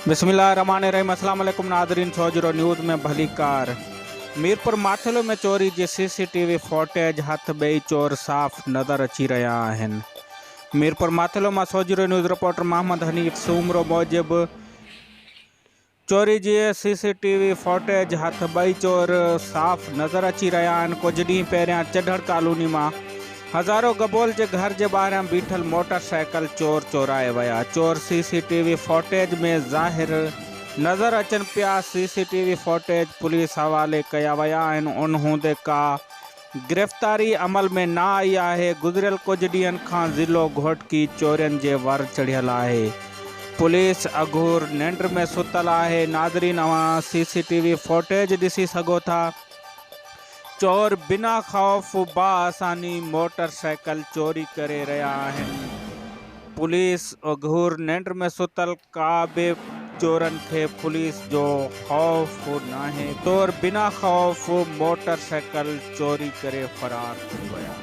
बिस्मिल्लाहिर्रहमानिर्रहीम। अस्सलाम वालेकुम नादरीन, छोजरो न्यूज़ में भली कार। मीरपुर माथेलो में चोरी जी सीसीटीवी फुटेज हथ बई चोर साफ़ नज़र अची रहा आहिनि। मीरपुर माथेलो में छोजरो न्यूज़ रिपोर्टर मोहम्मद हनीफ सूमरो मूजिब चोरी जी सीसीटीवी फुटेज हथ बई चोर साफ़ नज़र अची रहा आहिनि। कुछ ॾींहं पहिरियां चढ़ड़ कॉलोनी में हज़ारों गबोल के घर के ॿाहिरां बीठल मोटरसाइकिल चोर चोराए विया। चोर सीसीटीवी फुटेज में ज़ाहिर नज़र अचन पिया। सीसीटीवी फुटेज पुलिस हवाले कया विया आहिनि। उन हूंदे का गिरफ्तारी अमल में ना आई है। गुज़रियल कुछ ॾींहंनि खां ज़िलो घोटकी चोरियन के वर चढ़ियल है। पुलिस अघूर निंड में सुतल है। नादरीन, अवां सीसीटीवी फुटेज ॾिसी सघो था। चोर बिना खौफ बासानी मोटरसाइकिल चोरी करे रहा है। पुलिस अघूर निंड में सुतल का बे चोरन के पुलिस जो खौफ ना है। चोर बिना खौफ मोटरसाइकिल चोरी करे फरार थी विया।